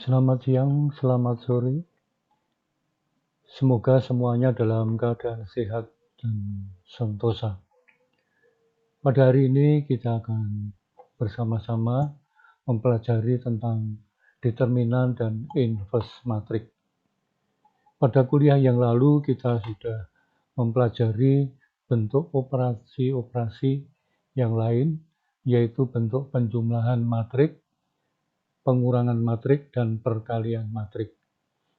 Selamat siang, selamat sore. Semoga semuanya dalam keadaan sehat dan sentosa. Pada hari ini kita akan bersama-sama mempelajari tentang determinan dan inverse matrix. Pada kuliah yang lalu kita sudah mempelajari bentuk operasi-operasi yang lain, yaitu bentuk penjumlahan matrik, pengurangan matrik, dan perkalian matrik.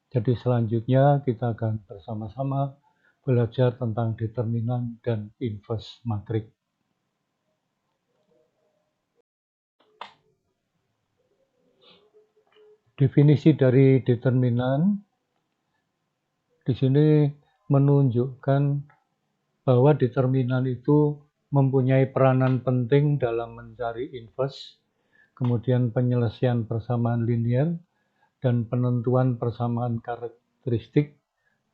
Jadi selanjutnya kita akan bersama-sama belajar tentang determinan dan inverse matrik. Definisi dari determinan di sini menunjukkan bahwa determinan itu mempunyai peranan penting dalam mencari inverse, kemudian penyelesaian persamaan linear, dan penentuan persamaan karakteristik,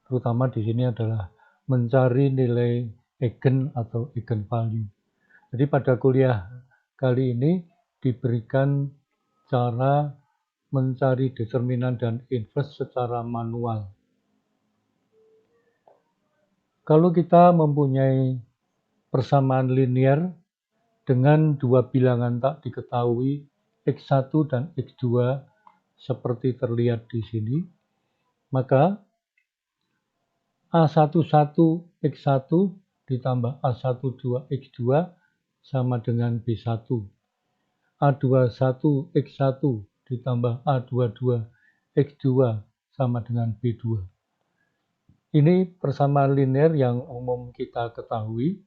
terutama di sini adalah mencari nilai eigen atau eigenvalue. Jadi pada kuliah kali ini diberikan cara mencari determinan dan inverse secara manual. Kalau kita mempunyai persamaan linear dengan dua bilangan tak diketahui x1 dan x2 seperti terlihat di sini, maka A11x1 ditambah A12x2 sama dengan B1. A21x1 ditambah A22x2 sama dengan B2. Ini persamaan linear yang umum kita ketahui,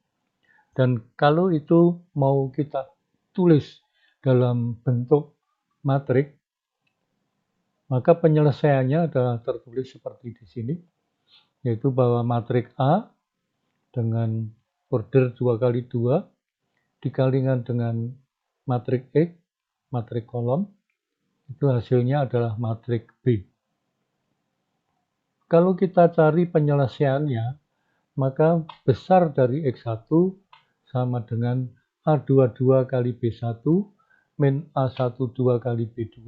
dan kalau itu mau kita tulis dalam bentuk matrik, maka penyelesaiannya adalah tertulis seperti di sini, yaitu bahwa matrik A dengan order 2x2 dikalikan dengan matrik X, matrik kolom, itu hasilnya adalah matrik B. Kalau kita cari penyelesaiannya, maka besar dari X1 sama dengan A22 kali B1 min A12 kali B2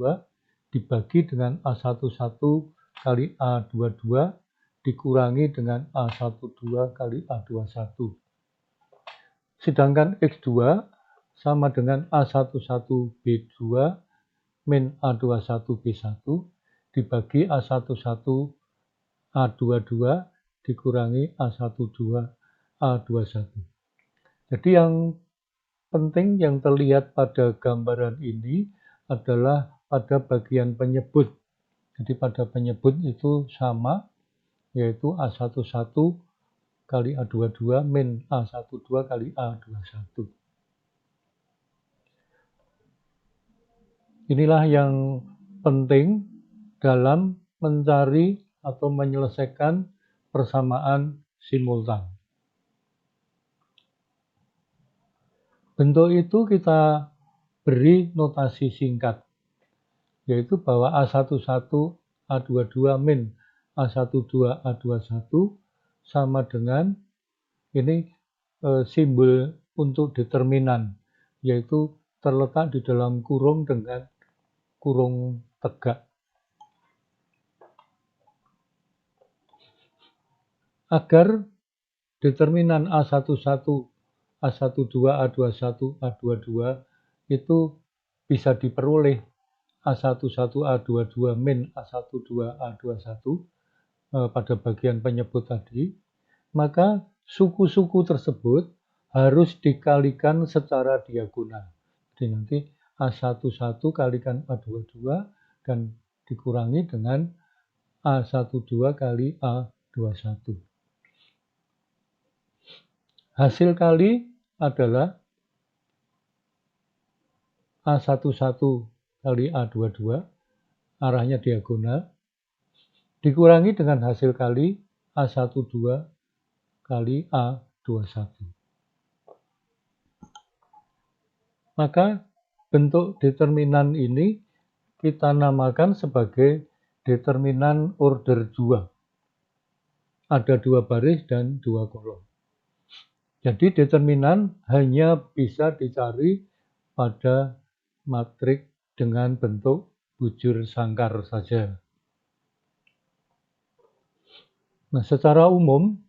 dibagi dengan A11 kali A22 dikurangi dengan A12 kali A21. Sedangkan X2 sama dengan A11B2 min A21B1 dibagi A11A22 dikurangi A12A21. Jadi yang penting yang terlihat pada gambaran ini adalah pada bagian penyebut. Jadi pada penyebut itu sama, yaitu A11 kali A22 min A12 kali A21. Inilah yang penting dalam mencari atau menyelesaikan persamaan simultan. Bentuk itu kita beri notasi singkat, yaitu bahwa A11 A22 min A12 A21 sama dengan ini simbol untuk determinan, yaitu terletak di dalam kurung dengan kurung tegak. Agar determinan A11, A12, A21, A22 itu bisa diperoleh A11, A22 min A12, A21 pada bagian penyebut tadi, maka suku-suku tersebut harus dikalikan secara diagonal. Jadi nanti A11 kalikan A22 dan dikurangi dengan A12 kali A21. Hasil kali adalah A11 kali A22, arahnya diagonal, dikurangi dengan hasil kali A12 kali A21. Maka bentuk determinan ini kita namakan sebagai determinan order 2. Ada 2 baris dan 2 kolom. Jadi determinan hanya bisa dicari pada matrik dengan bentuk bujur sangkar saja. Nah, secara umum,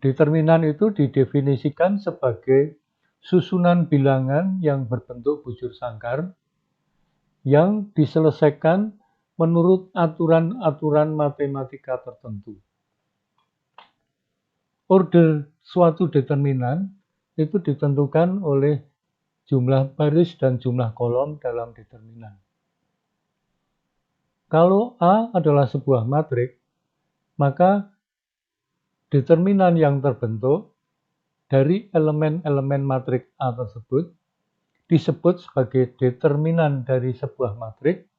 determinan itu didefinisikan sebagai susunan bilangan yang berbentuk bujur sangkar yang diselesaikan menurut aturan-aturan matematika tertentu. Order suatu determinan itu ditentukan oleh jumlah baris dan jumlah kolom dalam determinan. Kalau A adalah sebuah matrik, maka determinan yang terbentuk dari elemen-elemen matrik A tersebut disebut sebagai determinan dari sebuah matrik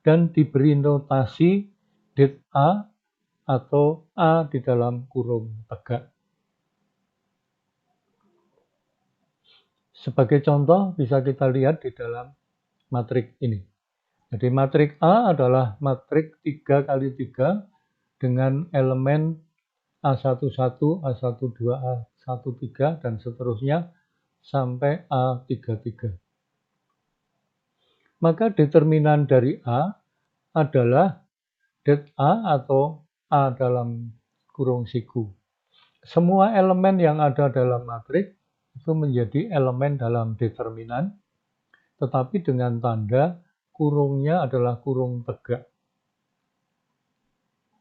dan diberi notasi det A atau A di dalam kurung tegak. Sebagai contoh bisa kita lihat di dalam matrik ini. Jadi matrik A adalah matrik 3 kali 3 dengan elemen A11, A12, A13 dan seterusnya sampai A33. Maka determinan dari A adalah det A atau A dalam kurung siku. Semua elemen yang ada dalam matrik itu menjadi elemen dalam determinan, tetapi dengan tanda kurungnya adalah kurung tegak.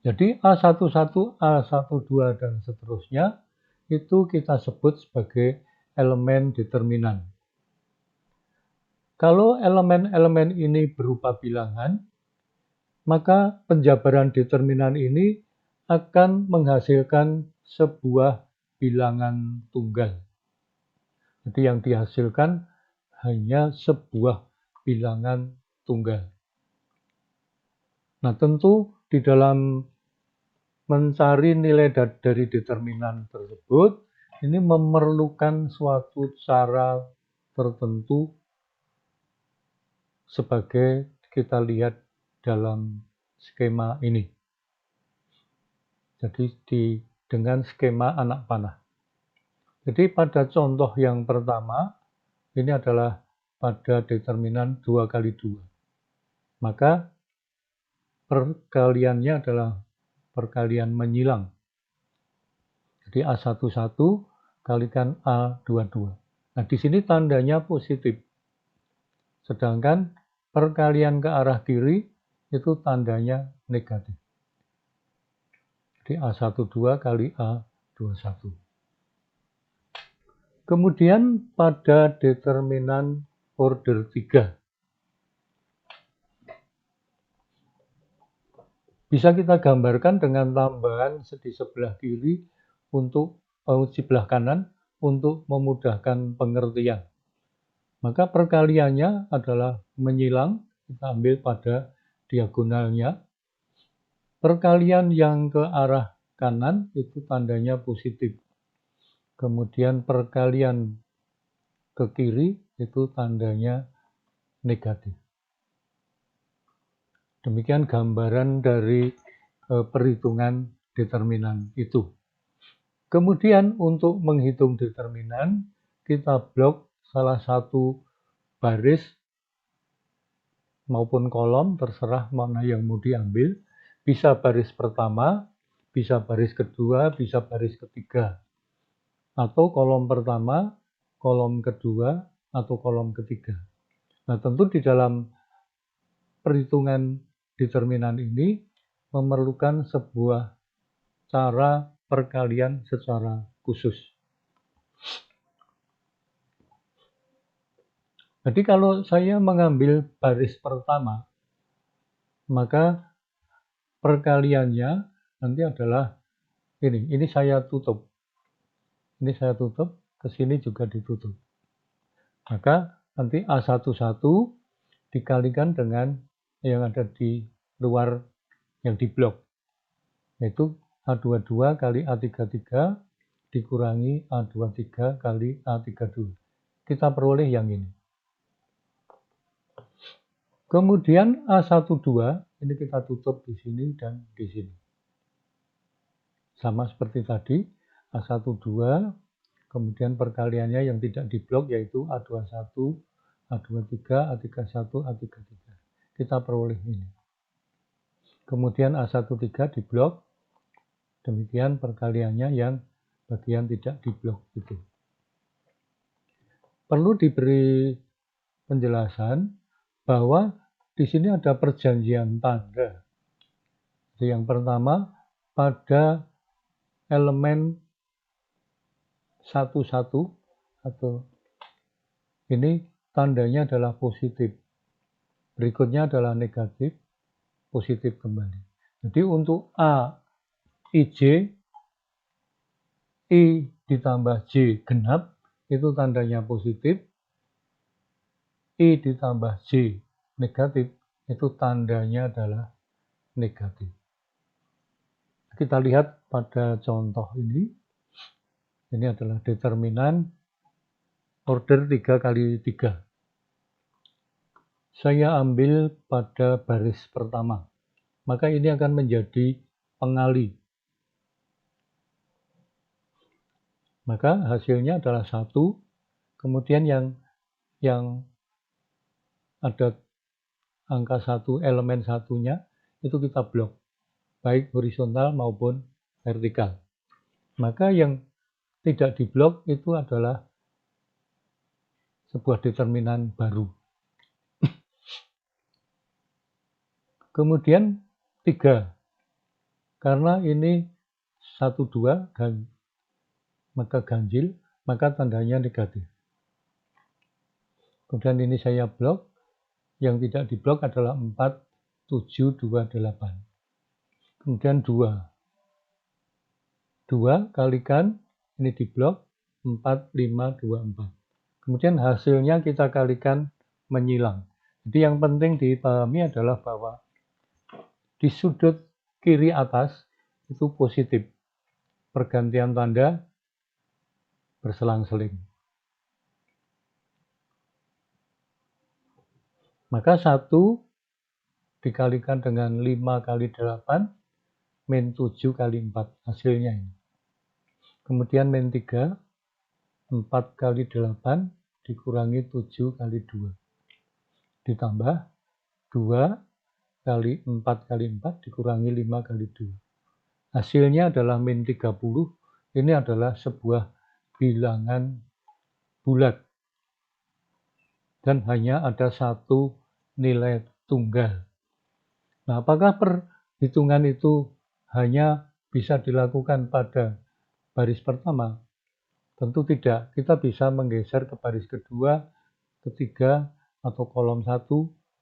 Jadi A11, A12, dan seterusnya itu kita sebut sebagai elemen determinan. Kalau elemen-elemen ini berupa bilangan, maka penjabaran determinan ini akan menghasilkan sebuah bilangan tunggal. Jadi yang dihasilkan hanya sebuah bilangan tunggal. Nah, tentu di dalam mencari nilai dari determinan tersebut, ini memerlukan suatu cara tertentu sebagai kita lihat dalam skema ini. Jadi dengan skema anak panah. Jadi pada contoh yang pertama, ini adalah pada determinan 2 kali 2. Maka perkaliannya adalah perkalian menyilang. Jadi A11 kalikan A22. Nah, di sini tandanya positif. Sedangkan perkalian ke arah kiri itu tandanya negatif. Jadi A12 kali A21. Kemudian pada determinan order 3. Bisa kita gambarkan dengan tambahan di sebelah kiri untuk sebelah kanan untuk memudahkan pengertian. Maka perkaliannya adalah menyilang, kita ambil pada diagonalnya. Perkalian yang ke arah kanan itu tandanya positif. Kemudian perkalian ke kiri itu tandanya negatif. Demikian gambaran dari perhitungan determinan itu. Kemudian untuk menghitung determinan, kita blok salah satu baris maupun kolom, terserah mana yang mau diambil. Bisa baris pertama, bisa baris kedua, bisa baris ketiga. Atau kolom pertama, kolom kedua, atau kolom ketiga. Nah, tentu di dalam perhitungan determinan ini memerlukan sebuah cara perkalian secara khusus. Jadi kalau saya mengambil baris pertama, maka perkaliannya nanti adalah ini saya tutup. Ini saya tutup, ke sini juga ditutup. Maka nanti A11 dikalikan dengan yang ada di luar yang di blok, yaitu A22 kali A33 dikurangi A23 kali A32. Kita peroleh yang ini. Kemudian A12 ini kita tutup di sini dan di sini. Sama seperti tadi, A12, kemudian perkaliannya yang tidak diblok yaitu A21, A23, A31, A33. kita peroleh ini. Kemudian A13 diblok, demikian perkaliannya yang bagian tidak diblok itu. Perlu diberi penjelasan bahwa di sini ada perjanjian tanda. Jadi yang pertama, pada elemen 11 atau ini tandanya adalah positif. Berikutnya adalah negatif, positif kembali. Jadi untuk A, IJ, I ditambah J genap, itu tandanya positif. I ditambah J negatif, itu tandanya adalah negatif. Kita lihat pada contoh ini. Ini adalah determinan order 3 kali 3. Saya ambil pada baris pertama. Maka ini akan menjadi pengali. Maka hasilnya adalah 1. Kemudian yang ada angka 1, elemen satunya, itu kita blok. Baik horizontal maupun vertikal. Maka yang tidak diblok itu adalah sebuah determinan baru. Kemudian 3. Karena ini 1, 2, maka ganjil, maka tandanya negatif. Kemudian ini saya blok. Yang tidak diblok adalah 4, 7, 2, 8. Kemudian 2. 2 kalikan, ini diblok, 4, 5, 2, 4. Kemudian hasilnya kita kalikan menyilang. Jadi yang penting dipahami adalah bahwa di sudut kiri atas itu positif. Pergantian tanda berselang-seling. Maka 1 dikalikan dengan 5 kali 8 min 7 kali 4. Hasilnya ini. Kemudian min 3, 4 kali 8 dikurangi 7 kali 2. Ditambah 2 kali 4 kali 4 dikurangi 5 kali 2. Hasilnya adalah min 30. Ini adalah sebuah bilangan bulat. Dan hanya ada satu nilai tunggal. Nah, apakah perhitungan itu hanya bisa dilakukan pada baris pertama? Tentu tidak. Kita bisa menggeser ke baris kedua, ketiga, atau kolom 1,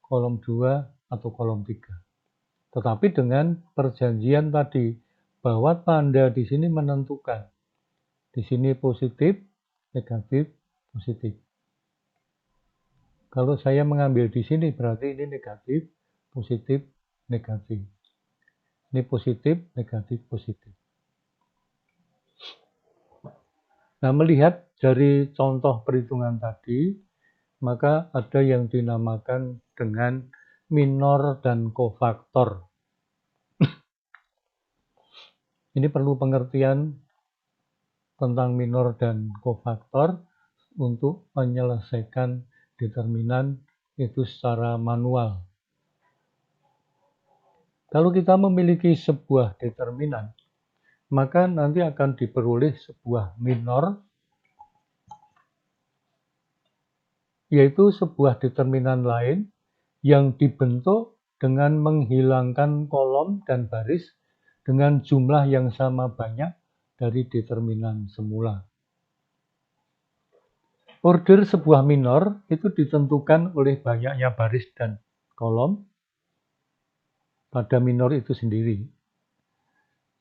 kolom 2, atau kolom 3. Tetapi dengan perjanjian tadi, bahwa tanda di sini menentukan. Di sini positif, negatif, positif. Kalau saya mengambil di sini berarti ini negatif, positif, negatif. Ini positif, negatif, positif. Nah, melihat dari contoh perhitungan tadi, maka ada yang dinamakan dengan minor dan kofaktor. Ini perlu pengertian tentang minor dan kofaktor untuk menyelesaikan determinan itu secara manual. Kalau kita memiliki sebuah determinan, maka nanti akan diperoleh sebuah minor, yaitu sebuah determinan lain yang dibentuk dengan menghilangkan kolom dan baris dengan jumlah yang sama banyak dari determinan semula. Order sebuah minor itu ditentukan oleh banyaknya baris dan kolom pada minor itu sendiri.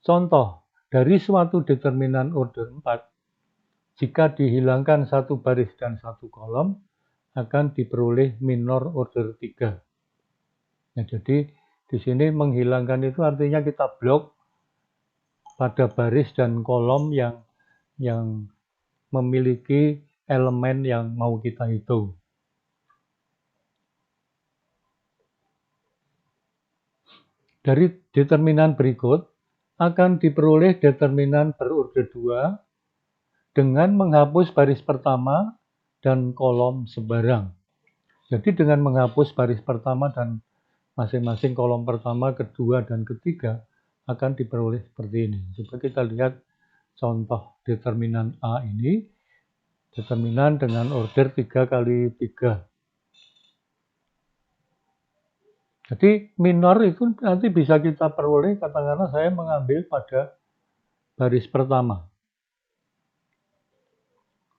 Contoh, dari suatu determinan order 4, jika dihilangkan satu baris dan satu kolom, akan diperoleh minor order 3. Nah, jadi di sini menghilangkan itu artinya kita blok pada baris dan kolom yang memiliki elemen yang mau kita hitung. Dari determinan berikut akan diperoleh determinan berorder 2 dengan menghapus baris pertama dan kolom sembarang. Jadi dengan menghapus baris pertama dan masing-masing kolom pertama, kedua, dan ketiga akan diperoleh seperti ini. Coba kita lihat contoh determinan A ini, determinan dengan order 3 kali 3. Jadi minor itu nanti bisa kita peroleh, katakanlah saya mengambil pada baris pertama.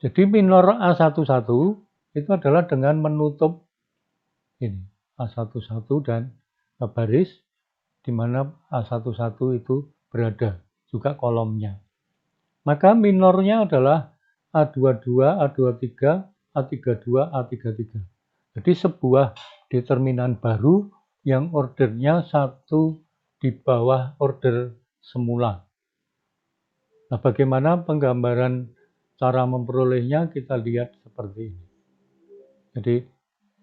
Jadi minor A11 itu adalah dengan menutup ini A11 dan baris di mana A11 itu berada, juga kolomnya. Maka minornya adalah A22, A23, A32, A33. Jadi sebuah determinan baru yang ordernya satu di bawah order semula. Nah, bagaimana penggambaran cara memperolehnya kita lihat seperti ini. Jadi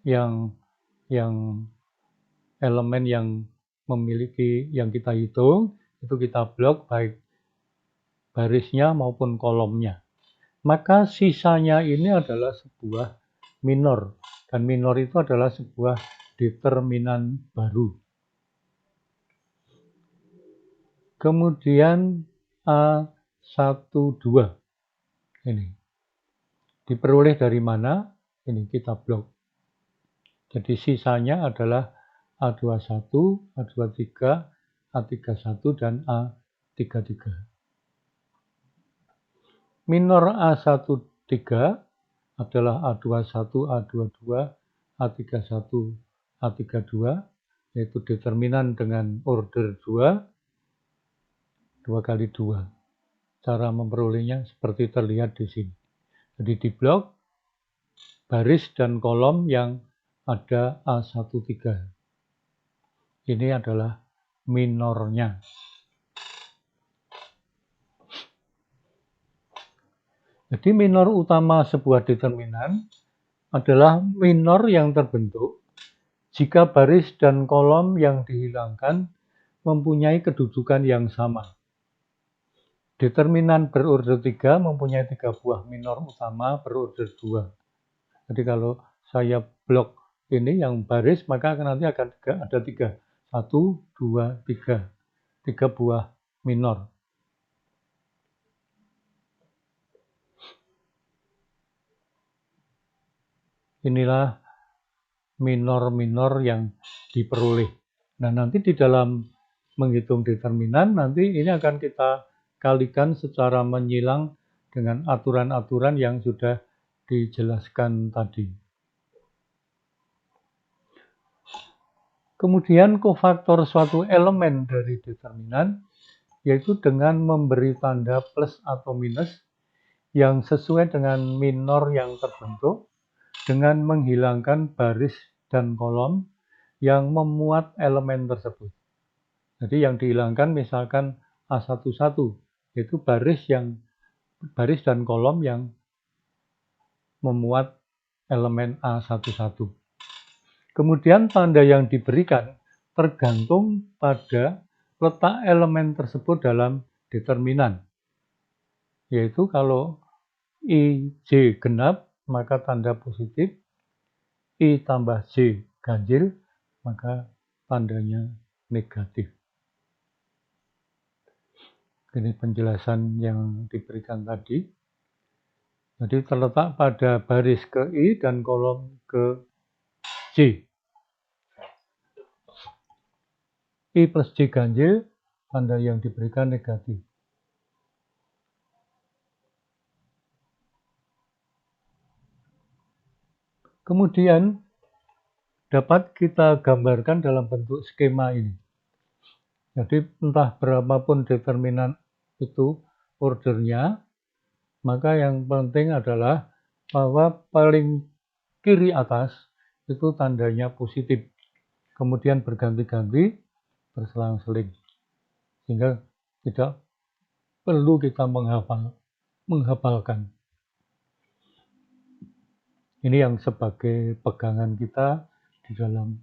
yang elemen yang memiliki yang kita hitung itu kita blok baik barisnya maupun kolomnya. Maka sisanya ini adalah sebuah minor, dan minor itu adalah sebuah determinan baru. Kemudian A12 ini diperoleh dari mana? Ini kita blok. Jadi sisanya adalah A21, A23, A31, dan A33. Minor A13 adalah A21, A22, A31, A32, yaitu determinan dengan order 2 kali 2. Cara memperolehnya seperti terlihat di sini. Jadi di blok baris dan kolom yang ada A13. Ini adalah minornya. Jadi minor utama sebuah determinan adalah minor yang terbentuk jika baris dan kolom yang dihilangkan mempunyai kedudukan yang sama. Determinan berorder 3 mempunyai 3 buah minor utama berorder 2. Jadi kalau saya blok ini yang baris, maka nanti akan ada 3. 1, 2, 3. 3 buah minor. Inilah minor-minor yang diperoleh. Nah, nanti di dalam menghitung determinan, nanti ini akan kita kalikan secara menyilang dengan aturan-aturan yang sudah dijelaskan tadi. Kemudian kofaktor suatu elemen dari determinan, yaitu dengan memberi tanda plus atau minus yang sesuai dengan minor yang terbentuk, dengan menghilangkan baris dan kolom yang memuat elemen tersebut. Jadi yang dihilangkan misalkan A11, yaitu baris dan kolom yang memuat elemen A11. Kemudian tanda yang diberikan tergantung pada letak elemen tersebut dalam determinan. Yaitu kalau I, J genap, maka tanda positif. I tambah J ganjil, maka tandanya negatif. Ini penjelasan yang diberikan tadi. Jadi terletak pada baris ke I dan kolom ke J. I plus J ganjil, tanda yang diberikan negatif. Kemudian dapat kita gambarkan dalam bentuk skema ini. Jadi entah berapapun determinan itu ordernya, maka yang penting adalah bahwa paling kiri atas itu tandanya positif. Kemudian berganti-ganti, berselang-seling. Sehingga tidak perlu kita menghafalkan. Ini yang sebagai pegangan kita di dalam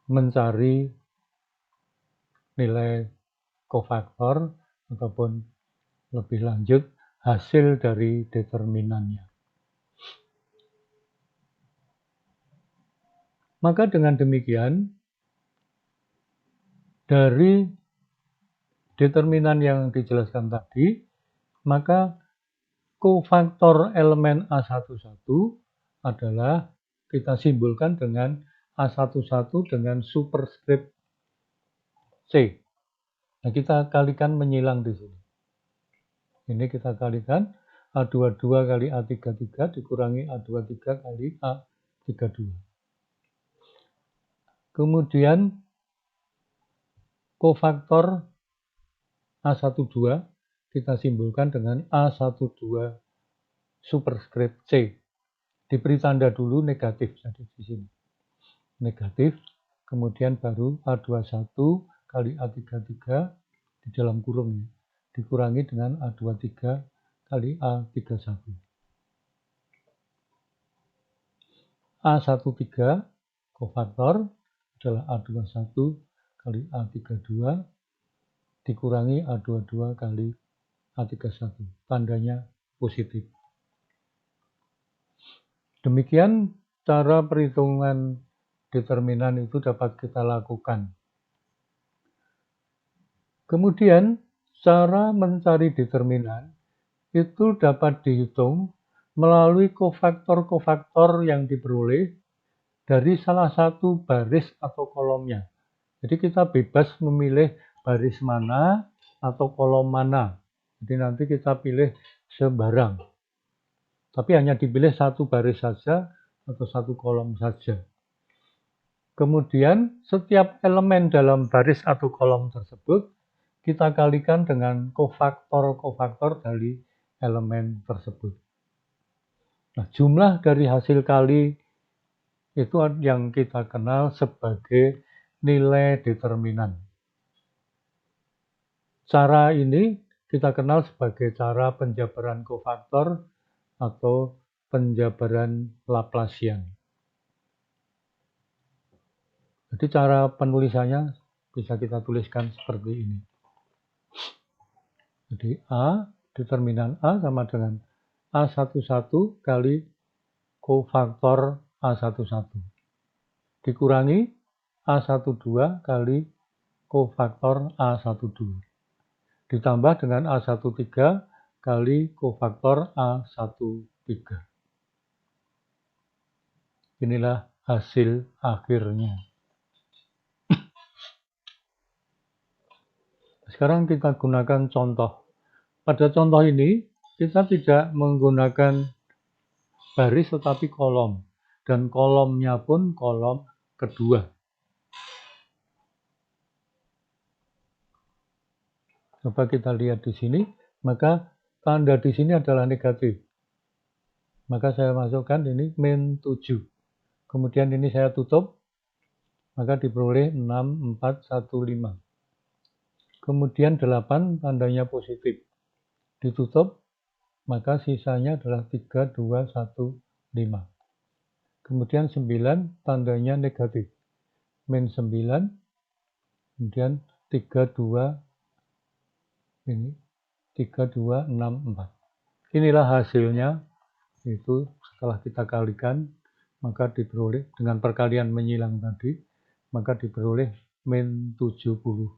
mencari nilai kofaktor ataupun lebih lanjut hasil dari determinannya. Maka dengan demikian Dari determinan yang dijelaskan tadi, maka kofaktor elemen A11 adalah kita simbolkan dengan A11 dengan superskrip C. Nah, kita kalikan menyilang di sini. Ini kita kalikan A22 kali A33 dikurangi A23 kali A32. Kemudian kofaktor A12 kita simbolkan dengan A12 superskrip C. Diberi tanda dulu negatif jadi di sini. Negatif, kemudian baru A21 kali A33 di dalam kurung dikurangi dengan A23 kali A31. A13 kofaktor adalah A21 kali A32 dikurangi A22 kali A31. Tandanya positif. Demikian cara perhitungan determinan itu dapat kita lakukan. Kemudian cara mencari determinan itu dapat dihitung melalui kofaktor-kofaktor yang diperoleh dari salah satu baris atau kolomnya. Jadi kita bebas memilih baris mana atau kolom mana. Jadi nanti kita pilih sembarang. Tapi hanya dipilih satu baris saja atau satu kolom saja. Kemudian setiap elemen dalam baris atau kolom tersebut kita kalikan dengan kofaktor-kofaktor dari elemen tersebut. Nah, jumlah dari hasil kali itu yang kita kenal sebagai nilai determinan. Cara ini kita kenal sebagai cara penjabaran kofaktor atau penjabaran Laplacian. Jadi cara penulisannya bisa kita tuliskan seperti ini. Jadi determinan A sama dengan A11 kali kofaktor A11 dikurangi A12 kali kofaktor A12 ditambah dengan A13 kali kofaktor A13. Inilah hasil akhirnya. Sekarang kita gunakan contoh. Pada contoh ini, kita tidak menggunakan baris tetapi kolom. Dan kolomnya pun kolom kedua. Coba kita lihat di sini, maka tanda di sini adalah negatif. Maka saya masukkan ini min 7. Kemudian ini saya tutup, maka diperoleh 6, 4, 1, 5. Kemudian 8 tandanya positif. Ditutup, maka sisanya adalah 3, 2, 1, 5. Kemudian 9 tandanya negatif. Min 9, kemudian 3, 2, ini 3, 2, 6, 4. Inilah hasilnya, itu setelah kita kalikan, maka diperoleh dengan perkalian menyilang tadi, maka diperoleh min 78.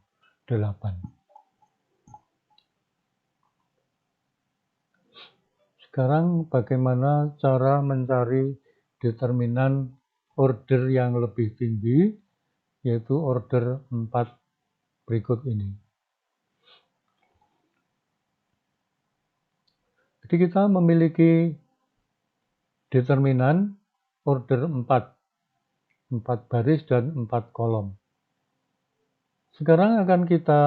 Sekarang bagaimana cara mencari determinan order yang lebih tinggi, yaitu order 4 berikut ini. Jadi kita memiliki determinan order 4 baris dan 4 kolom. Sekarang akan kita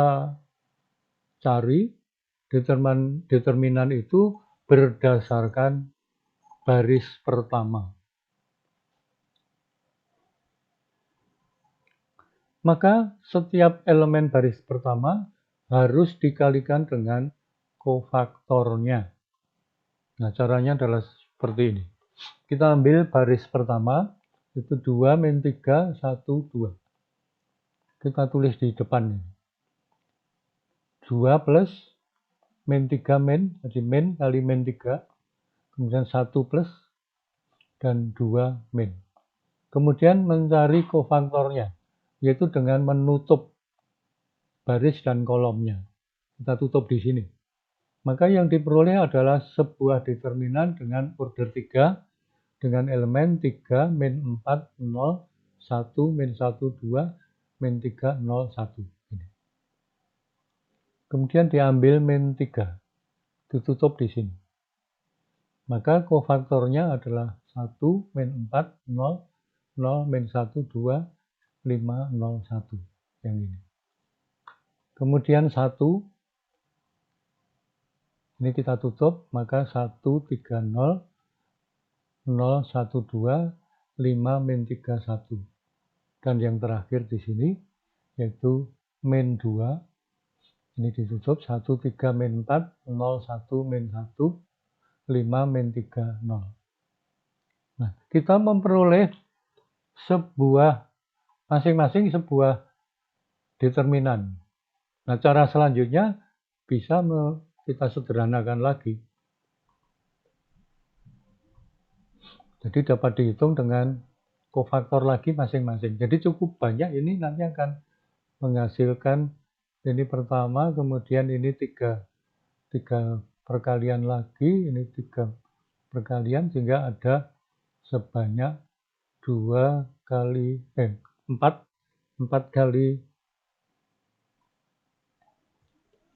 cari determinan itu berdasarkan baris pertama. Maka setiap elemen baris pertama harus dikalikan dengan kofaktornya. Nah, caranya adalah seperti ini. Kita ambil baris pertama, itu 2 min 3, 1, 2. Kita tulis di depan. 2 plus min 3 min, jadi min kali min 3, kemudian 1 plus, dan 2 min. Kemudian mencari kofaktornya, yaitu dengan menutup baris dan kolomnya. Kita tutup di sini. Maka yang diperoleh adalah sebuah determinan dengan order 3 dengan elemen 3, min 4, 0, 1, min 1, 2, min 3, 0, 1. Ini. Kemudian diambil min 3, ditutup di sini. Maka kofaktornya adalah 1, min 4, 0, 0, min 1, 2, 5, 0, 1. Yang ini. Kemudian 1, ini kita tutup, maka 1, 3, 0, 0, 1, 2, 5, min 3, 1. Dan yang terakhir di sini, yaitu min 2, ini ditutup, 1, 3, min 4, 0, 1, min 1, 5, min 3, 0. Nah, kita memperoleh sebuah, masing-masing sebuah determinan. Nah, cara selanjutnya bisa kita sederhanakan lagi. Jadi dapat dihitung dengan kofaktor lagi masing-masing. Jadi cukup banyak, ini nanti akan menghasilkan ini pertama, kemudian ini tiga perkalian lagi, ini 3 perkalian, sehingga ada sebanyak 4 kali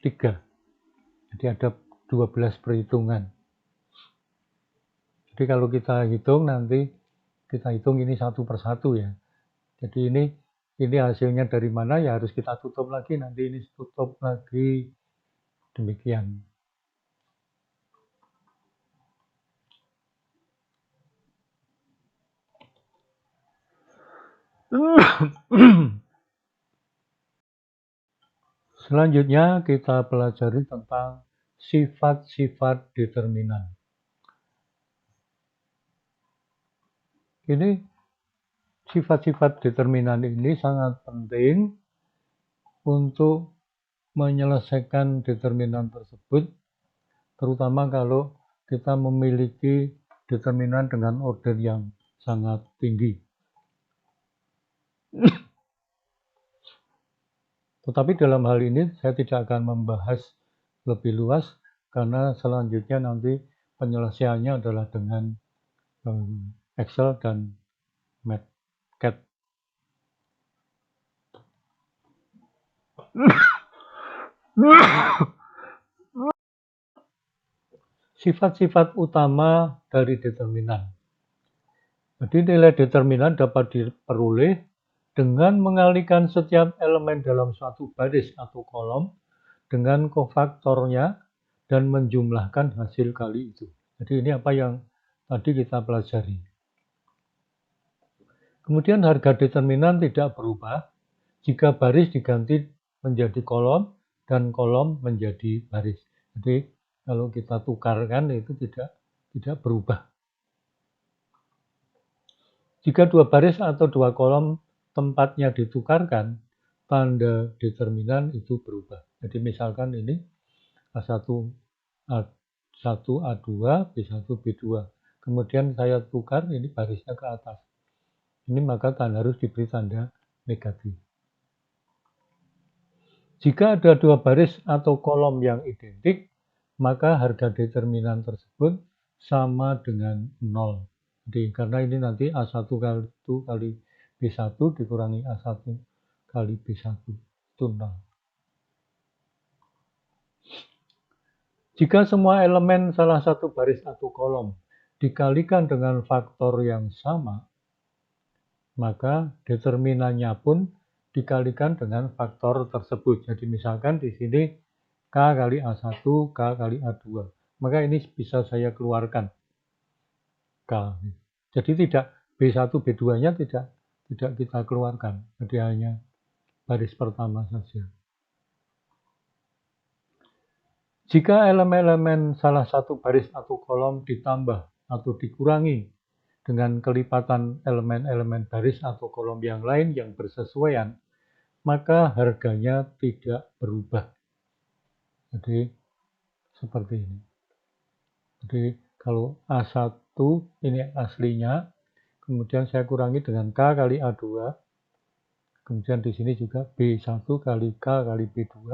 3. Jadi ada 12 perhitungan. Jadi kalau kita hitung nanti, kita hitung ini satu persatu ya. Jadi ini hasilnya dari mana ya harus kita tutup lagi, nanti ini tutup lagi, demikian. Selanjutnya kita pelajari tentang sifat-sifat determinan. Ini sifat-sifat determinan ini sangat penting untuk menyelesaikan determinan tersebut, terutama kalau kita memiliki determinan dengan order yang sangat tinggi. Tetapi dalam hal ini saya tidak akan membahas lebih luas karena selanjutnya nanti penyelesaiannya adalah dengan Excel dan MATLAB. Sifat-sifat utama dari determinan. Jadi nilai determinan dapat diperoleh dengan mengalihkan setiap elemen dalam suatu baris atau kolom dengan kofaktornya dan menjumlahkan hasil kali itu. Jadi ini apa yang tadi kita pelajari. Kemudian harga determinan tidak berubah jika baris diganti menjadi kolom dan kolom menjadi baris. Jadi kalau kita tukarkan itu tidak berubah. Jika dua baris atau dua kolom tempatnya ditukarkan, tanda determinan itu berubah. Jadi misalkan ini A1, A1, A2, B1, B2. Kemudian saya tukar ini barisnya ke atas. Ini maka harus diberi tanda negatif. Jika ada dua baris atau kolom yang identik, maka harga determinan tersebut sama dengan 0. Jadi karena ini nanti A1 kali B1 dikurangi A1 kali B1 itu 0. Jika semua elemen salah satu baris atau kolom dikalikan dengan faktor yang sama, maka determinannya pun dikalikan dengan faktor tersebut. Jadi misalkan di sini K kali A1, K kali A2. Maka ini bisa saya keluarkan. K. Jadi tidak B1, B2-nya tidak kita keluarkan. Jadi hanya baris pertama saja. Jika elemen-elemen salah satu baris atau kolom ditambah atau dikurangi dengan kelipatan elemen-elemen baris atau kolom yang lain yang bersesuaian, maka harganya tidak berubah. Jadi seperti ini. Jadi kalau A1 ini aslinya, kemudian saya kurangi dengan K kali A2, Kemudian di sini juga B1 kali K kali B2,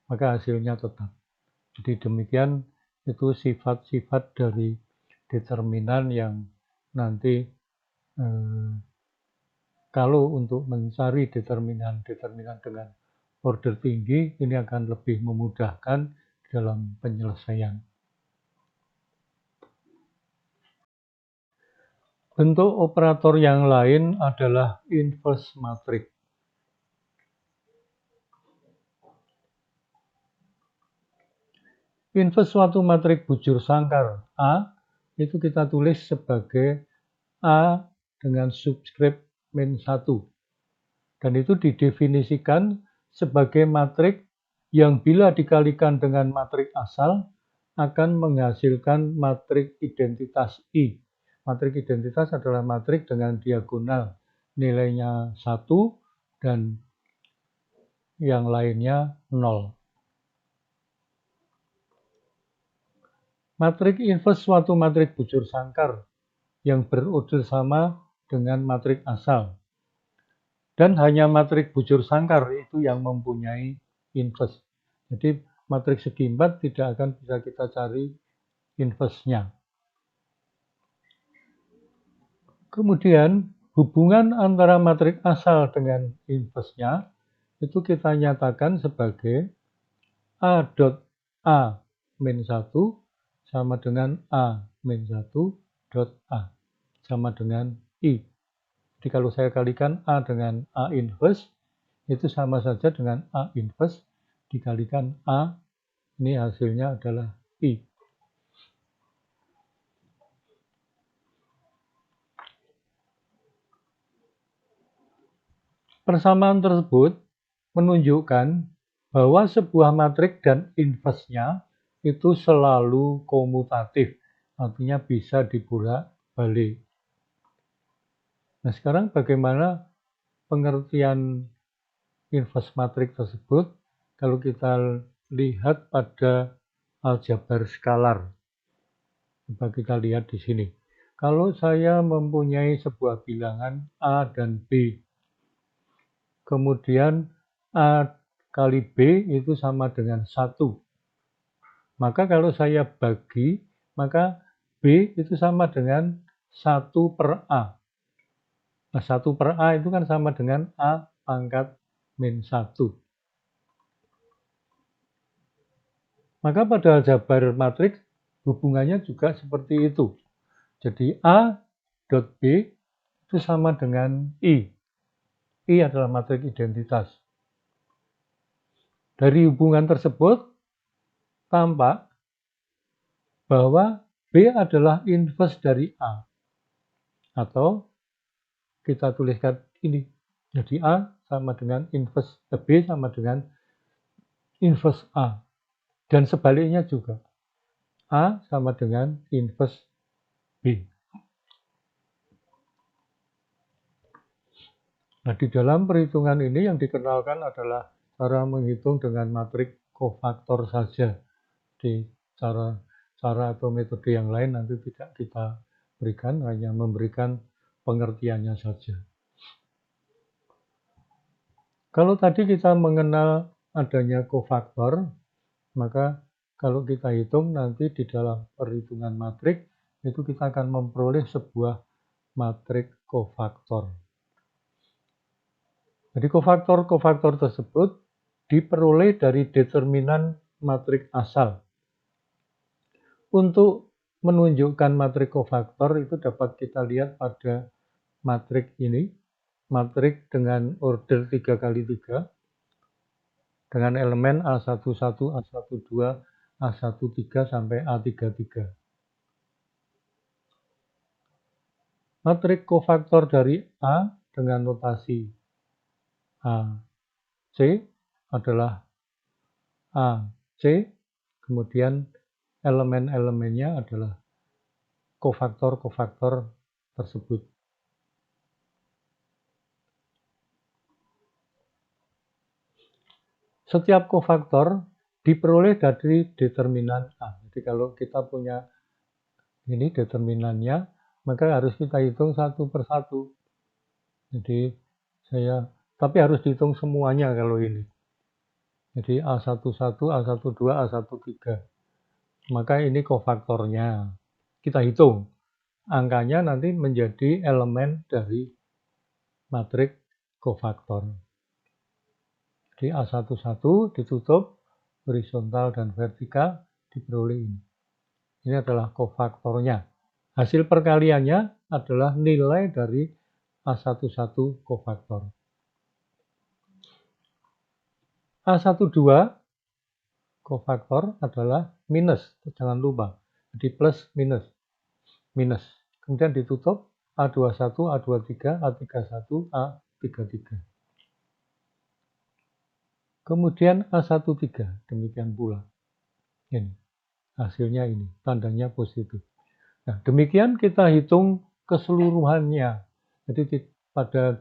maka hasilnya tetap. Jadi demikian itu sifat-sifat dari determinan yang nanti kalau untuk mencari determinan-determinan dengan order tinggi, ini akan lebih memudahkan dalam penyelesaian. Bentuk operator yang lain adalah inverse matrix. Inverse suatu matriks bujur sangkar A itu kita tulis sebagai A dengan subscript min 1. Dan itu didefinisikan sebagai matriks yang bila dikalikan dengan matriks asal akan menghasilkan matriks identitas I. Matriks identitas adalah matriks dengan diagonal nilainya 1 dan yang lainnya 0. Matriks inverse suatu matriks bujur sangkar yang berorder sama dengan matriks asal. Dan hanya matriks bujur sangkar itu yang mempunyai inverse. Jadi matriks segi 4 tidak akan bisa kita cari inverse-nya. Kemudian hubungan antara matriks asal dengan inverse-nya itu kita nyatakan sebagai A dot A min 1 sama dengan A min 1 dot A sama dengan I. Jadi kalau saya kalikan A dengan A inverse itu sama saja dengan A inverse dikalikan A, ini hasilnya adalah I. Persamaan tersebut menunjukkan bahwa sebuah matriks dan inverse-nya itu selalu komutatif, artinya bisa dibolak-balik. Nah, sekarang bagaimana pengertian inverse matriks tersebut kalau kita lihat pada aljabar skalar? Coba kita lihat di sini. Kalau saya mempunyai sebuah bilangan A dan B, kemudian A kali B itu sama dengan 1. Maka kalau saya bagi, maka B itu sama dengan 1 per A. Nah, 1 per A itu kan sama dengan A pangkat min 1. Maka pada aljabar matriks hubungannya juga seperti itu. Jadi A dot B itu sama dengan I. I adalah matriks identitas. Dari hubungan tersebut tampak bahwa B adalah inverse dari A. Atau kita tuliskan ini. Jadi A sama dengan inverse, B sama dengan inverse A. Dan sebaliknya juga. A sama dengan inverse B. Nah, di dalam perhitungan ini yang dikenalkan adalah cara menghitung dengan matriks kofaktor saja. Di cara atau metode yang lain nanti tidak kita berikan, hanya memberikan pengertiannya saja. Kalau tadi kita mengenal adanya kofaktor, maka kalau kita hitung nanti di dalam perhitungan matriks itu kita akan memperoleh sebuah matriks kofaktor. Jadi kofaktor tersebut diperoleh dari determinan matriks asal. Untuk menunjukkan matriks kofaktor itu dapat kita lihat pada matriks ini, matriks dengan order 3x3 dengan elemen A11, A12, A13 sampai A33. Matriks kofaktor dari A dengan notasi AC adalah AC, kemudian elemen-elemennya adalah kofaktor-kofaktor tersebut. Setiap kofaktor diperoleh dari determinan A. Jadi kalau kita punya ini determinannya, maka harus kita hitung satu per satu. Jadi saya Tapi harus dihitung semuanya kalau ini. Jadi A11, A12, A13. Maka ini kofaktornya. Kita hitung. Angkanya nanti menjadi elemen dari matriks kofaktor. Jadi A11 ditutup, horizontal dan vertikal diperoleh ini. Ini adalah kofaktornya. Hasil perkaliannya adalah nilai dari A11 kofaktor. A12 kofaktor adalah minus, jangan lupa. Jadi plus minus, minus. Kemudian ditutup A21, A23, A31, A33. Kemudian A13, demikian pula. Ini, hasilnya ini, tandanya positif. Nah, demikian kita hitung keseluruhannya. Jadi pada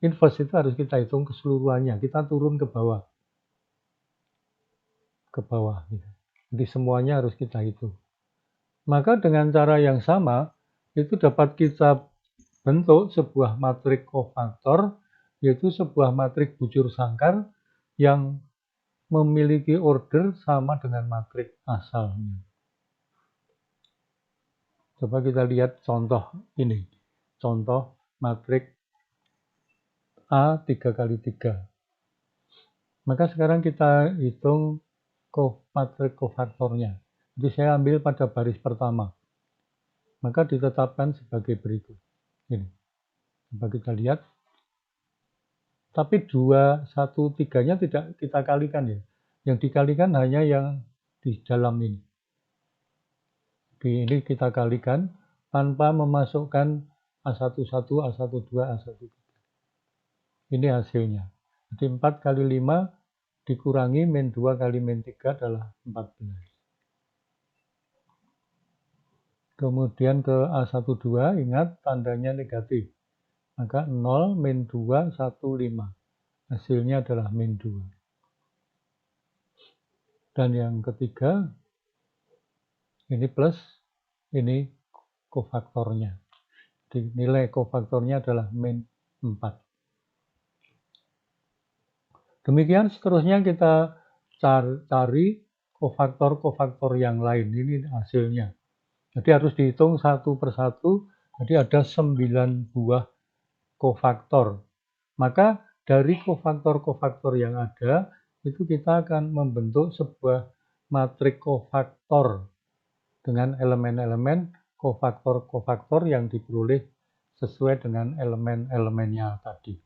inverse itu harus kita hitung keseluruhannya. Kita turun ke bawah. Gitu. Jadi semuanya harus kita hitung. Maka dengan cara yang sama, itu dapat kita bentuk sebuah matriks kofaktor, yaitu sebuah matriks bujur sangkar yang memiliki order sama dengan matriks asalnya. Coba kita lihat contoh ini. Contoh matriks A 3x3. Maka sekarang kita hitung matriks kofaktornya. Jadi saya ambil pada baris pertama. Maka ditetapkan sebagai berikut. Ini. Coba kita lihat. Tapi 2, 1, 3-nya tidak kita kalikan ya. Yang dikalikan hanya yang di dalam ini. Ini kita kalikan tanpa memasukkan A11, A12, A13. Ini hasilnya. Jadi 4 kali 5 dikurangi min 2 kali min 3 adalah 14. Kemudian ke A12, ingat tandanya negatif. Maka 0, min 2, 1, 5. Hasilnya adalah min 2. Dan yang ketiga, ini plus, ini kofaktornya. Jadi nilai kofaktornya adalah min 4. Demikian seterusnya kita cari kofaktor-kofaktor yang lain. Ini hasilnya. Jadi harus dihitung satu persatu. Jadi ada 9 buah kofaktor. Maka dari kofaktor-kofaktor yang ada, itu kita akan membentuk sebuah matriks kofaktor dengan elemen-elemen kofaktor-kofaktor yang diperoleh sesuai dengan elemen-elemennya tadi.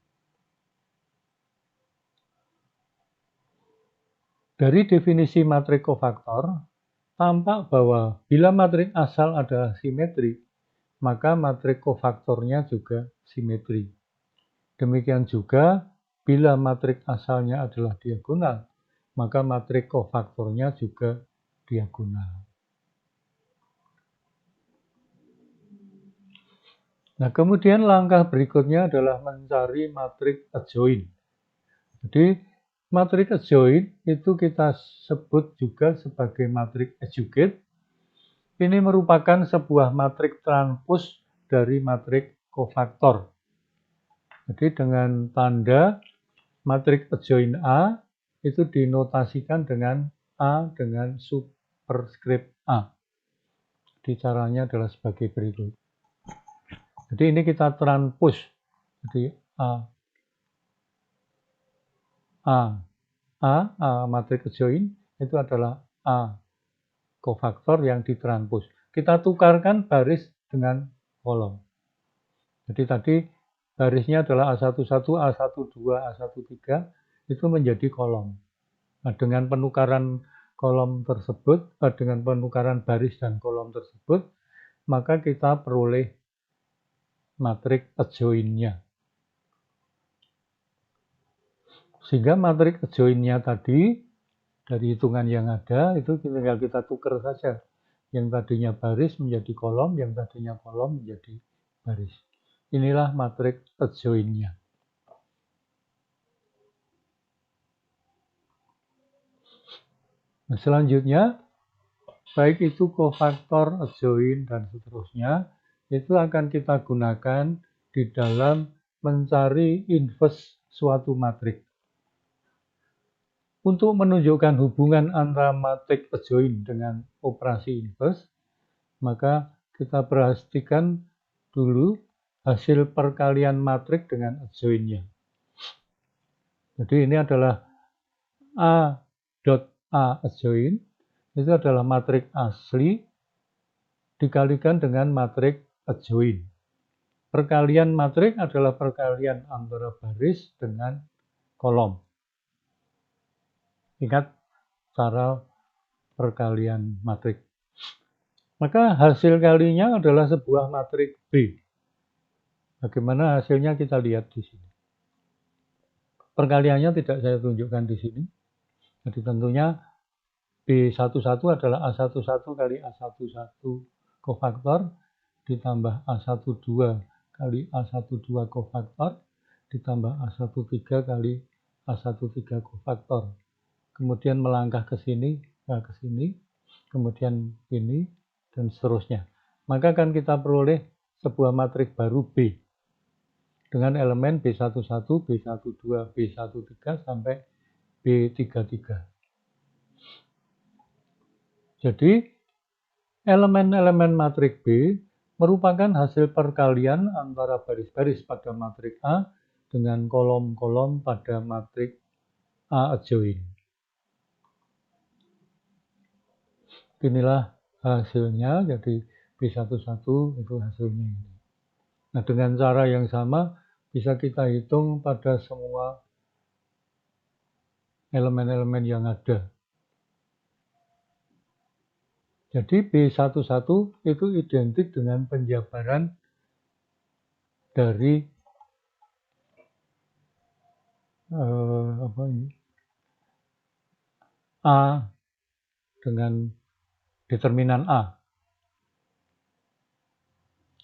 Dari definisi matriks kofaktor, tampak bahwa bila matriks asal adalah simetri, maka matriks kofaktornya juga simetri. Demikian juga, bila matriks asalnya adalah diagonal, maka matriks kofaktornya juga diagonal. Nah, kemudian langkah berikutnya adalah mencari matriks adjoint. Jadi, matriks adjoint itu kita sebut juga sebagai matriks adjugate. Ini merupakan sebuah matriks transpose dari matriks kofaktor. Jadi dengan tanda matriks adjoint A itu dinotasikan dengan A dengan superskrip A. Jadi caranya adalah sebagai berikut. Jadi ini kita transpose. Jadi A matriks adjoint itu adalah A kofaktor yang ditranspose. Kita tukarkan baris dengan kolom. Jadi tadi barisnya adalah A11, A12, A13 itu menjadi kolom. Nah, dengan penukaran kolom tersebut, dengan penukaran baris dan kolom tersebut, maka kita peroleh matriks adjoint-nya. Sehingga matriks adjoint-nya tadi, dari hitungan yang ada, itu tinggal kita tukar saja. Yang tadinya baris menjadi kolom, yang tadinya kolom menjadi baris. Inilah matriks adjoint-nya. Nah, selanjutnya, baik itu kofaktor, adjoint, dan seterusnya, itu akan kita gunakan di dalam mencari inverse suatu matrik. Untuk menunjukkan hubungan antara matrik adjoint dengan operasi inverse, maka kita perhatikan dulu hasil perkalian matrik dengan adjointnya. Jadi ini adalah A dot A adjoint, itu adalah matrik asli dikalikan dengan matrik adjoint. Perkalian matrik adalah perkalian antara baris dengan kolom. Ingat cara perkalian matrik. Maka hasil kalinya adalah sebuah matrik B. Bagaimana hasilnya kita lihat di sini. Perkaliannya tidak saya tunjukkan di sini. Jadi tentunya B11 adalah A11 kali A11 kofaktor ditambah A12 kali A12 kofaktor ditambah A13 kali A13 kofaktor. Kemudian melangkah ke sini, kemudian ini, dan seterusnya. Maka akan kita peroleh sebuah matrik baru B dengan elemen B11, B12, B13 sampai B33. Jadi elemen-elemen matrik B merupakan hasil perkalian antara baris-baris pada matrik A dengan kolom-kolom pada matrik A adjoint. Inilah hasilnya, jadi B11 itu hasilnya ini. Nah, dengan cara yang sama bisa kita hitung pada semua elemen-elemen yang ada. Jadi B11 itu identik dengan penjabaran dari A dengan determinan A.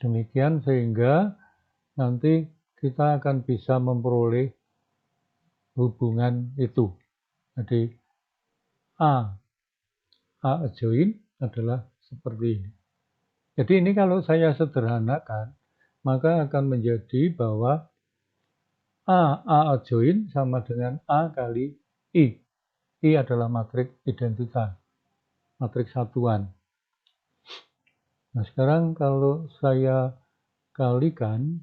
Demikian sehingga nanti kita akan bisa memperoleh hubungan itu. Jadi A adjoint adalah seperti ini. Jadi ini kalau saya sederhanakan, maka akan menjadi bahwa A adjoint sama dengan A kali I. I adalah matrik identitas, matrik satuan. Nah, sekarang kalau saya kalikan,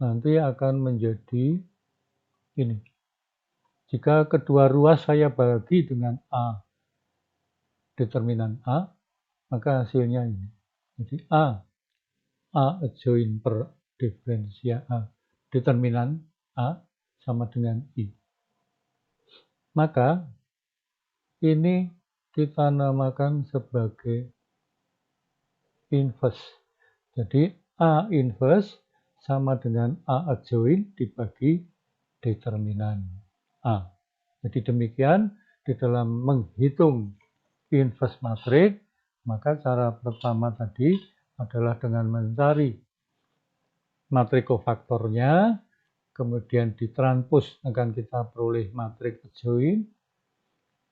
nanti akan menjadi ini. Jika kedua ruas saya bagi dengan A, determinan A, maka hasilnya ini. Jadi A adjoint per diferensial A, determinan A sama dengan I. Maka ini kita namakan sebagai inverse. Jadi A inverse sama dengan A adjoint dibagi determinan A. Jadi demikian di dalam menghitung inverse matrik, maka cara pertama tadi adalah dengan mencari matrik kofaktornya, kemudian ditranspos akan kita peroleh matrik adjoint,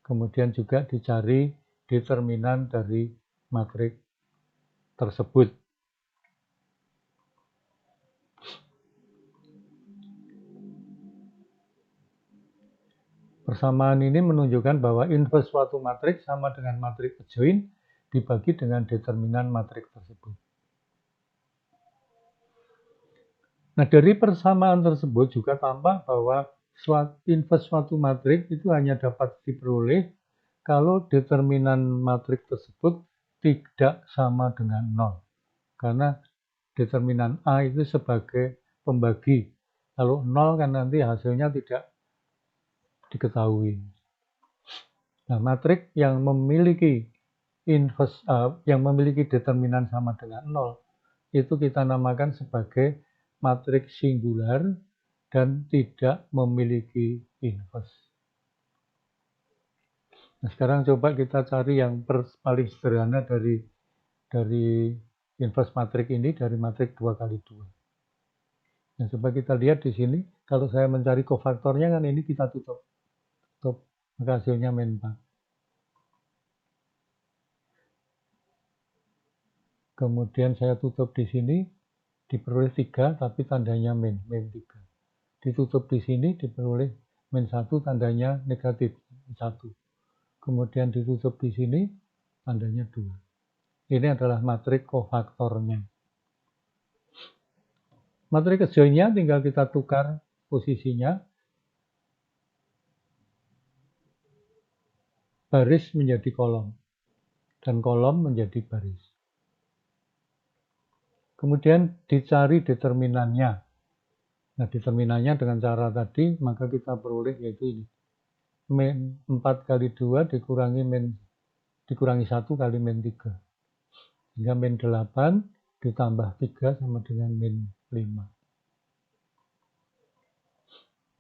kemudian juga dicari determinan dari matrik tersebut. Persamaan ini menunjukkan bahwa inverse suatu matrik sama dengan matrik adjoint dibagi dengan determinan matrik tersebut. Nah, dari persamaan tersebut juga tampak bahwa inverse suatu matrik itu hanya dapat diperoleh kalau determinan matrik tersebut tidak sama dengan 0. Karena determinan A itu sebagai pembagi. Kalau 0 kan nanti hasilnya tidak diketahui. Nah, matrik yang memiliki inverse yang memiliki determinan sama dengan 0 itu kita namakan sebagai matrik singular dan tidak memiliki inverse. Nah, sekarang coba kita cari yang paling sederhana dari inverse matrik ini, dari matrik 2 kali 2. Nah, coba kita lihat di sini, kalau saya mencari kofaktornya kan ini kita tutup, maka hasilnya -4. Kemudian saya tutup di sini, diperoleh 3 tapi tandanya min 3. Ditutup di sini diperoleh min 1 tandanya negatif 1. Kemudian ditutup di sini tandanya 2. Ini adalah matrik kofaktornya. Matrik adjoinnya tinggal kita tukar posisinya. Baris menjadi kolom dan kolom menjadi baris. Kemudian dicari determinannya. Nah, determinannya dengan cara tadi, maka kita peroleh yaitu ini. Min 4 kali 2 dikurangi 1 kali min 3. Sehingga min 8 ditambah 3 sama dengan min 5.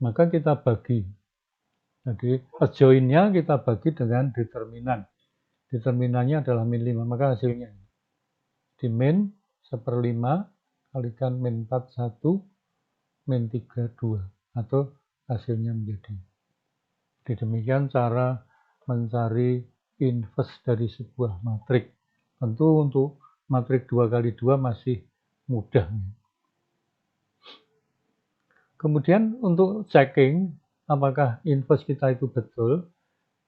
Maka kita bagi. Jadi adjoinnya kita bagi dengan determinan. Determinannya adalah min 5, maka hasilnya di min 1/5 kalikan min 4 1 min 3 2 atau hasilnya menjadi. Jadi demikian cara mencari inverse dari sebuah matrik. Tentu untuk matrik 2 kali 2 masih mudah. Kemudian untuk checking apakah inverse kita itu betul,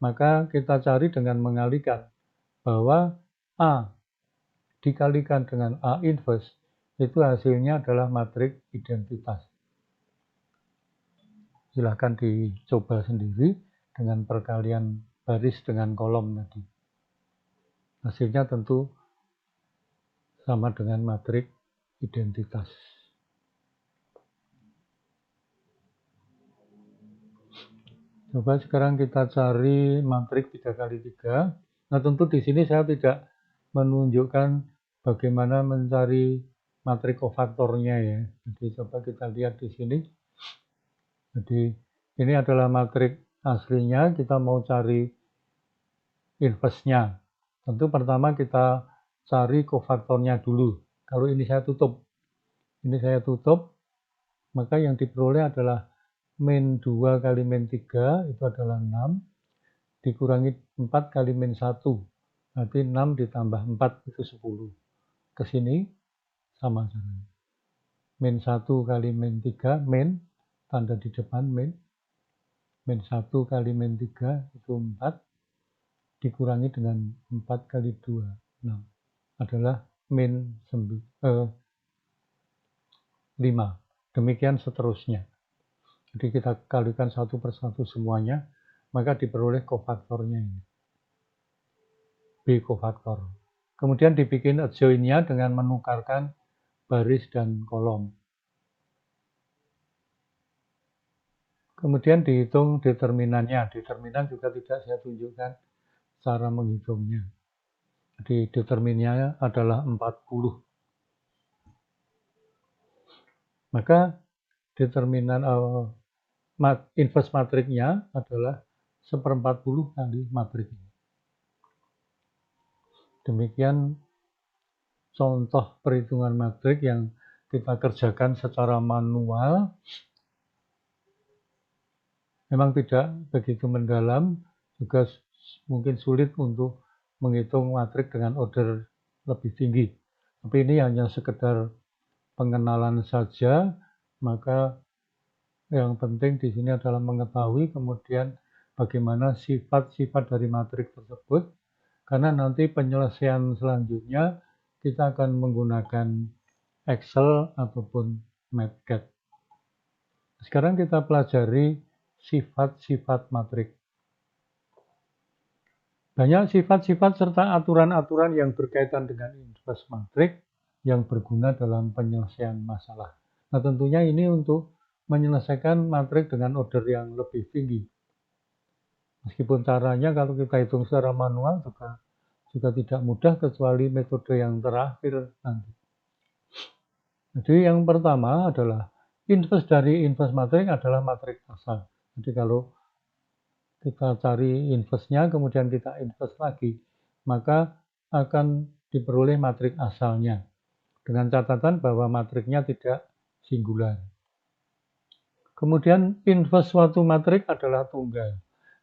maka kita cari dengan mengalihkan bahwa A dikalikan dengan A inverse itu hasilnya adalah matrik identitas. Silahkan dicoba sendiri dengan perkalian baris dengan kolom tadi. Hasilnya tentu sama dengan matrik identitas. Coba sekarang kita cari matrik 3 kali 3. Nah, tentu di sini saya tidak menunjukkan bagaimana mencari matrik kofaktornya ya. Jadi coba kita lihat di sini. Jadi ini adalah matrik aslinya, kita mau cari inverse-nya. Tentu pertama kita cari kofaktornya dulu. Kalau ini saya tutup, maka yang diperoleh adalah min 2 kali min 3 itu adalah 6, dikurangi 4 kali min 1, berarti 6 ditambah 4 itu 10. Ke sini sama caranya. Min 1 kali min 3, min, tanda di depan min 1 kali min 3 itu 4, dikurangi dengan 4 kali 2, 6, adalah min 5. Demikian seterusnya. Jadi kita kalikan satu persatu semuanya, maka diperoleh kofaktornya ini. B kofaktor. Kemudian dibikin adjoinnya dengan menukarkan baris dan kolom. Kemudian dihitung determinannya. Determinan juga tidak saya tunjukkan cara menghitungnya. Jadi determinannya adalah 40. Maka determinan inverse matriknya adalah 1/40 kali matrik. Demikian contoh perhitungan matrik yang kita kerjakan secara manual. Memang tidak begitu mendalam, juga mungkin sulit untuk menghitung matrik dengan order lebih tinggi. Tapi ini hanya sekedar pengenalan saja, maka yang penting di sini adalah mengetahui kemudian bagaimana sifat-sifat dari matrik tersebut, karena nanti penyelesaian selanjutnya kita akan menggunakan Excel ataupun MATLAB. Sekarang kita pelajari sifat-sifat matrik. Banyak sifat-sifat serta aturan-aturan yang berkaitan dengan inverse matrik yang berguna dalam penyelesaian masalah. Nah, tentunya ini untuk menyelesaikan matrik dengan order yang lebih tinggi. Meskipun caranya kalau kita hitung secara manual juga tidak mudah kecuali metode yang terakhir nanti. Jadi yang pertama adalah inverse dari inverse matrik adalah matrik asal. Jadi kalau kita cari inverse-nya kemudian kita inverse lagi, maka akan diperoleh matrik asalnya. Dengan catatan bahwa matriknya tidak singular. Kemudian inverse suatu matrik adalah tunggal.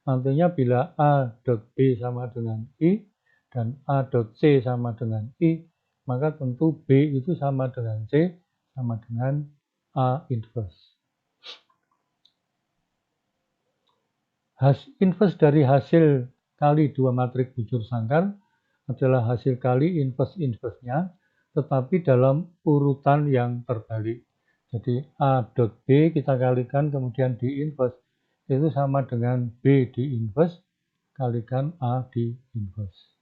Artinya bila A dot B sama dengan I dan A dot C sama dengan I, maka tentu B itu sama dengan C sama dengan A inverse. Inverse dari hasil kali dua matriks bujur sangkar adalah hasil kali inverse-nya, tetapi dalam urutan yang terbalik. Jadi A dot B kita kalikan kemudian di inverse, itu sama dengan B di inverse kalikan A di inverse.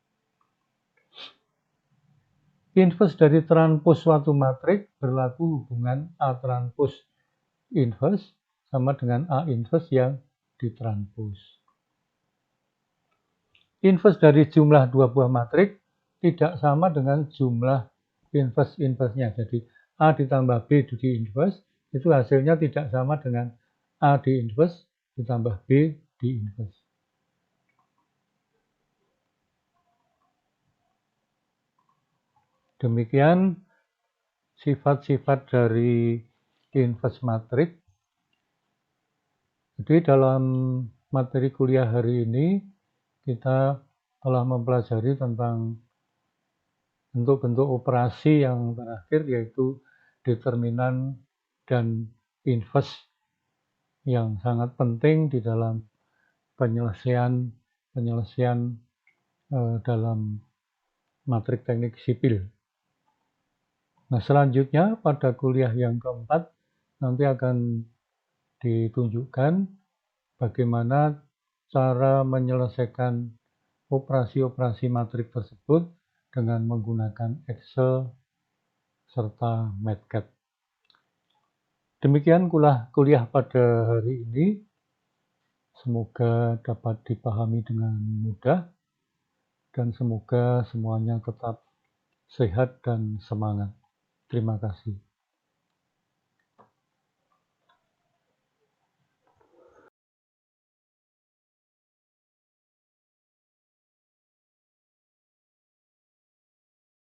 Inverse dari transpos suatu matriks berlaku hubungan A transpos inverse sama dengan A inverse yang ditranspos. Inverse dari jumlah dua buah matriks tidak sama dengan jumlah inverse-nya. Jadi A ditambah B di inverse itu hasilnya tidak sama dengan A di inverse ditambah B di inverse. Demikian sifat-sifat dari inverse matriks. Jadi dalam materi kuliah hari ini kita telah mempelajari tentang bentuk-bentuk operasi yang terakhir yaitu determinan dan inverse yang sangat penting di dalam penyelesaian dalam matrik teknik sipil. Nah, selanjutnya pada kuliah yang keempat nanti akan ditunjukkan bagaimana cara menyelesaikan operasi-operasi matrik tersebut dengan menggunakan Excel serta MATLAB. Demikian kuliah pada hari ini. Semoga dapat dipahami dengan mudah dan semoga semuanya tetap sehat dan semangat. Terima kasih.